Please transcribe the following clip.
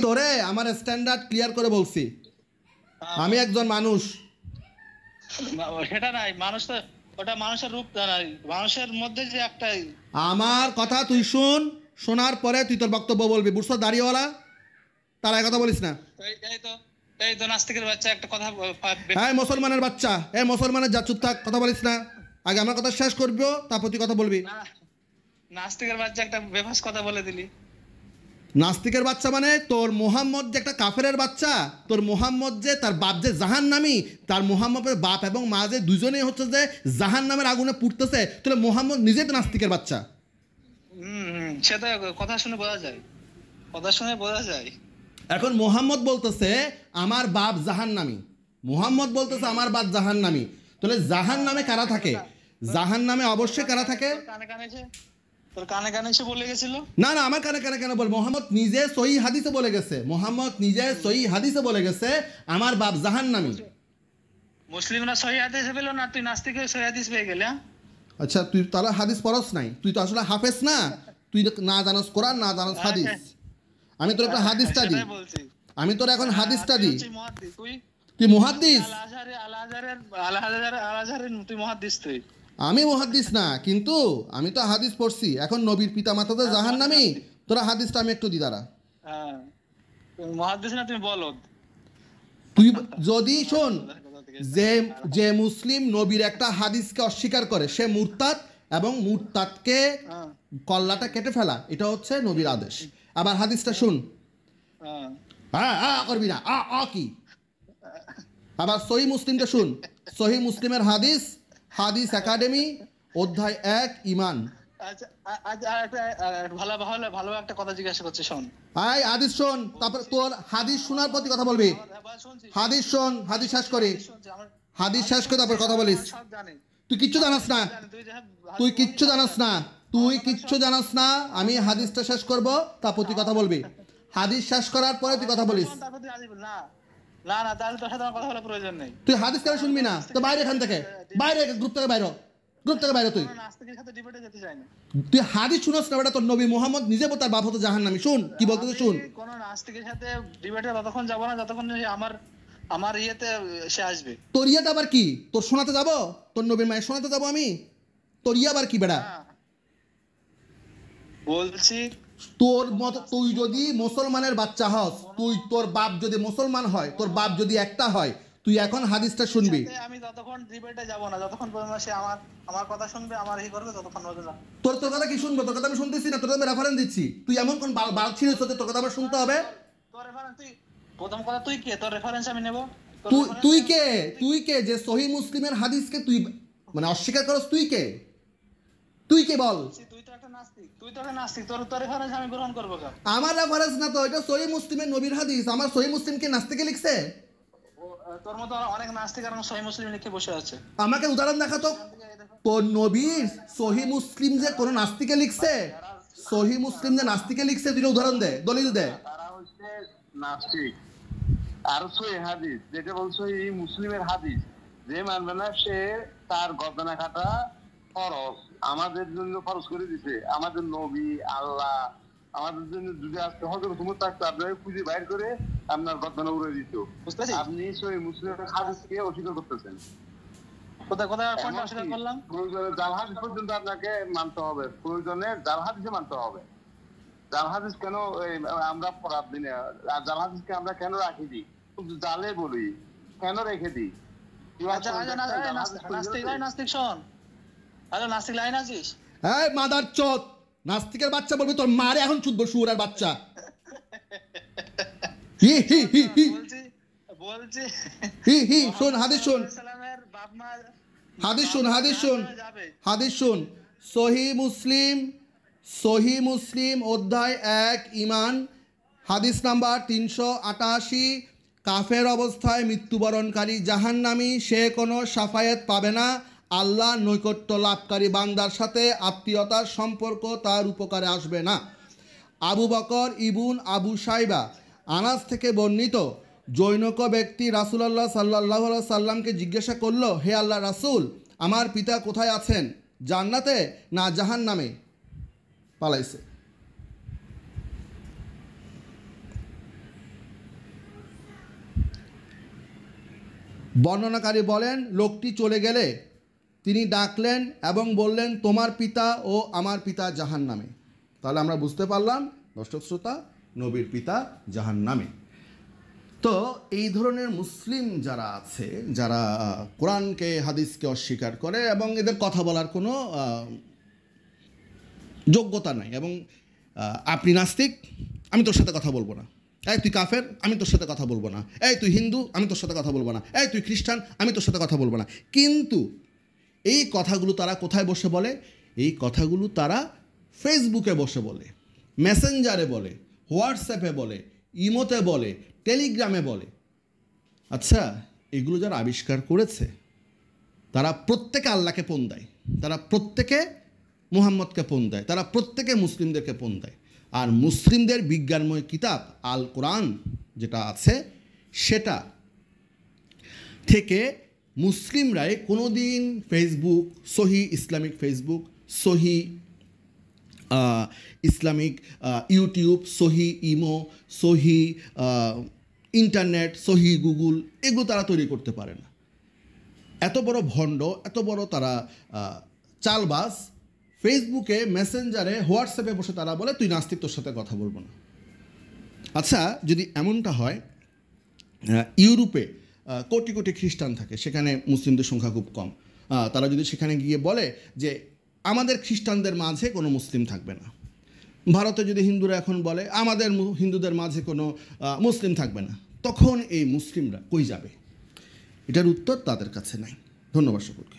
তোরে আমার standard clear করে বলছি, আমি একজন মানুষ। সেটা নাই, মানুষ তো ওটা মানুষের রূপ নাই, মানুষের মধ্যে যে একটা। আমার কথা তুই শুন, শোনার পরে তুই তোর বক্তব্য বলবি, বুঝছো? দাড়িওয়ালা, তারা কথা বলিস না। এই তো নাস্তিকের বাচ্চা একটা কথা। হ্যাঁ মুসলমানের বাচ্চা, মুসলমানের যা, চুপ থাক, কথা বলিস না। আগে আমার কথা শেষ করবো, তারপর তুই কথা বলবি। নাস্তিকের বাচ্চা একটা বেফাস কথা বলে দিলি। নাস্তিকের বাচ্চা মানে তোর মোহাম্মদ যে একটা কাফেরের বাচ্চা, তোর মোহাম্মদ যে তার বাপ যে জাহান্নামী, তার মোহাম্মদের বাপ এবং মা যে দুজনেই হচ্ছে যে জাহান্নামের আগুনে পুড়তেছে, তাহলে মোহাম্মদ নিজে তো নাস্তিকের বাচ্চা। সেটা কথা শুনে বোঝা যায়, কথা শুনে বোঝা যায়। এখন মোহাম্মদ বলতেছে আমার বাপ জাহান্নামী, মোহাম্মদ বলতেছে আমার বাপ জাহান্নামী, তাহলে জাহান্নামে কারা থাকে? জাহান্নামে অবশ্যই কারা থাকে? তোর কানে কানে এসে বলে গেছিল। না না, আমার কানে কানে কেন বল? মোহাম্মদ নিজে সহি হাদিসে বলে গেছে, মোহাম্মদ নিজে সহি হাদিসে বলে গেছে আমার বাপ জাহান্নামী। মুসলিমরা সহি হাদিস পেল না, তুই নাস্তিক হয়ে সহি হাদিস পেয়ে গেলে। আচ্ছা তুই তাহলে হাদিস পড়স নাই, তুই তো আসলে হাফেজ না, তুই না জানোস কোরআন, না জানোস হাদিস। আমি তোর একটা হাদিসটা দিই, আমি তোর এখন হাদিসটা দিই। তুই মুহাদ্দিস? তুই মুহাদ্দিস? তুই? আমি মুহাদ্দিস না, কিন্তু আমি তো হাদিস পড়ছি। এখন নবীর পিতা মাতাদের জাহান্নামী, তোরা হাদিসটা আমি একটু দি দাঁড়া। মুহাদ্দিস না, তুমি বলো। তুই যদি শোন, যে যে মুসলিম নবীর একটা হাদিসকে অস্বীকার করে সে মুরতাদ, এবং মুরতাদকে কল্লাটা কেটে ফেলা, এটা হচ্ছে নবীর আদেশ। আবার হাদিসটা শুন, করবি না কি? আবার সহি মুসলিমটা শুন, সহি মুসলিমের হাদিস, হাদিস একাডেমি, অধ্যায় 1 ঈমান। ভালো একটা কথা জিজ্ঞাসা করছি, শোন। হাদিস শোন, তারপর তোর হাদিস শোনার প্রতি কথা বলবি। হাদিস শোন, হাদিস শেষ করি, হাদিস শেষ করে তারপর কথা বলিস। তুই কিচ্ছু জানাস না, তুই কিচ্ছু জানাস না, তুই কিচ্ছু জানাস না। আমি হাদিসটা শেষ করব, তারপর তুই কথা বলবি। হাদিস শেষ করার পরে তুই কথা বলিস। না না, তাহলে তোর সাথে আমার কথা বলার প্রয়োজন নেই। তুই হাদিস কেন শুনবি না? তো বাইরে, এখান থেকে বাইরে, গ্রুপ থেকে বাইরে, গ্রুপ থেকে বাইরে। তুই নাস্তিকের সাথে ডিবেটে যেতে চাই না। তুই হাদিস শুনস না বেটা? তোর নবী মুহাম্মদ নিজে তার বাপ হতো জাহান্নামী। শুন কি বলতেছে, শুন। কোন নাস্তিকের সাথে ডিবেটে ততক্ষণ যাব না যতক্ষণ আমার ইয়েতে সে আসবে। তোর ইয়েটা আবার কি? তোর শোনাতে যাব? তোর নবীর মায়ের শোনাতে যাব আমি? তোর ইয়ে আবার কি বেটা? বলছি তোর মত, তুই যদি মুসলমানের বাচ্চা হস, তুই তোর বাপ যদি মুসলমান হয়, তোর বাপ যদি একটা হয়, তুই এখন হাদিসটা শুনবি। আমি ততক্ষণ ডিবেটে যাব না যতক্ষণ পর্যন্ত সে আমার কথা শুনবে, আমার ই করবে, ততক্ষণ পর্যন্ত। তোর কথা কি শুনবো? তোর কথা আমি শুনতেছি না, তোর আমি রেফারেন্স দিচ্ছি। তুই এমন কোন বাল ছিঁড়েছ যে তোর কথা আমার শুনতে হবে? তোর রেফারেন্স তুই প্রথম কথা, তুই কে? তোর রেফারেন্স আমি নেব? তুই কে? তুই কে যে সহি মুসলিমের হাদিসকে তুই মানে অস্বীকার করস? তুই কে? তুই কে বল? তুই তো একটা নাস্তিক, তুই তো একটা নাস্তিক, তোর রেফারেন্স আমি গ্রহণ করব কেন? আমার রেফারেন্স না তো, এটা সহি মুসলিমের নবীর হাদিস। আমার সহি মুসলিম কি নাস্তিকে লিখছে? তোর মতো অনেক নাস্তিক আর সহি মুসলিম লিখে বসে আছে। আমাকে উদাহরণ দেখা তো, তোর নবীর সহি মুসলিম যে কোন নাস্তিকে লিখছে? সহি মুসলিম যে নাস্তিকে লিখছে, তুই উদাহরণ দে, দলিল দে। তারা হচ্ছে নাস্তিক। আর সহি হাদিস যেটা বলছো, এই মুসলিমের হাদিস যে মানবে না, সে তার গর্দনা কাটা ফরজ আমাদের জন্য ফরজ করে দিছে। আমাদের নবী আল্লাহ আমাদের জন্য যদি আজকে হযরত মুহাম্মদ থাকতো, আপনাকে খুঁজে বাইর করে আপনার গর্দনা উড়ে দিত। আপনি সহি মুসলিমের হাদিসকে অস্বীকার করতেছেন। কোথায় কোথায় পয়েন্ট অস্বীকার করলাম? প্রয়োজনে জাল হাদিস পর্যন্ত আপনাকে মানতে হবে, প্রয়োজনে জাল হাদিসে মানতে হবে। জাল হাদিস কেন আমরা পড়ার দিনে জাল হাদিসকে আমরা কেন রাখি দিই? জালে বলি কেন রেখে দিই? নাস্তিক শোন, হ্যালো নাস্তিক লাইন আছিস? এই মাদার চোদ, নাস্তিকের বাচ্চা বলবি তোর মারে এখন চুদবো, শুয়োরের বাচ্চা। হি হি হি হি বলছি হি হি। শোন হাদিস শোন, হাদিস শুন, হাদিস শুন, হাদিস শুন। সহি মুসলিম অধ্যায় 1 ঈমান, হাদিস নাম্বার 388। কাফের অবস্থায় মৃত্যুবরণকারী জাহান্নামী, সে কোনো শাফায়েত পাবে না। আল্লাহ নৈকট্য লাভকারী বান্দার সাথে আত্মীয়তার সম্পর্ক তার উপকারে আসবে না। আবু বকর ইবুন আবু সাইবা আনাস থেকে বর্ণিত, জৈনক ব্যক্তি রাসূলুল্লাহ সাল্লাল্লাহু আলাইহি সাল্লামকে জিজ্ঞাসা করলো, হে আল্লাহ রাসূল, আমার পিতা কোথায় আছেন, জান্নাতে না জাহান্নামে? পালাইছে। বর্ণনাকারী বলেন, লোকটি চলে গেলে তিনি ডাকলেন এবং বললেন, তোমার পিতা ও আমার পিতা জাহান্নামে। তাহলে আমরা বুঝতে পারলাম দর্শক শ্রোতা, নবীর পিতা জাহান্নামে। তো এই ধরনের মুসলিম যারা আছে, যারা কোরআনকে হাদিসকে অস্বীকার করে এবং এদের কথা বলার কোনো যোগ্যতা নাই, এবং আপনি নাস্তিক, আমি তোর সাথে কথা বলবো না, এই তুই কাফের, আমি তোর সাথে কথা বলবো না, এই তুই হিন্দু, আমি তোর সাথে কথা বলবো না, এই তুই খ্রিস্টান, আমি তোর সাথে কথা বলবো না। কিন্তু এই কথাগুলো তারা কোথায় বসে বলে? এই কথাগুলো তারা ফেসবুকে বসে বলে, মেসেঞ্জারে বলে, হোয়াটসঅ্যাপে বলে, ইমোতে বলে, টেলিগ্রামে বলে। আচ্ছা, এগুলো যারা আবিষ্কার করেছে তারা প্রত্যেকে আল্লাহকে পণ দেয়, তারা প্রত্যেকে মুহাম্মদকে পণ দেয়, তারা প্রত্যেকে মুসলিমদেরকে পণ দেয়। আর মুসলিমদের বিজ্ঞানময় কিতাব আল কোরআন যেটা আছে, সেটা থেকে মুসলিমরাই কোনো দিন ফেসবুক, সহি ইসলামিক ফেসবুক, সহি ইসলামিক ইউটিউব, সহি ইমো, সহি ইন্টারনেট, সহি গুগল, এগুলো তারা তৈরি করতে পারে না। এত বড় ভণ্ড, এত বড় তারা চালবাজ, ফেসবুকে, মেসেঞ্জারে, হোয়াটসঅ্যাপে বসে তারা বলে তুই নাস্তিক, তোর সাথে কথা বলবো না। আচ্ছা, যদি এমনটা হয়, ইউরোপে কোটি কোটি খ্রিস্টান থাকে, সেখানে মুসলিমদের সংখ্যা খুব কম, তারা যদি সেখানে গিয়ে বলে যে আমাদের খ্রিস্টানদের মাঝে কোনো মুসলিম থাকবে না, ভারতে যদি হিন্দুরা এখন বলে আমাদের হিন্দুদের মাঝে কোনো মুসলিম থাকবে না, তখন এই মুসলিমরা কই যাবে? এটার উত্তর তাদের কাছে নাই। ধন্যবাদ সকলকে।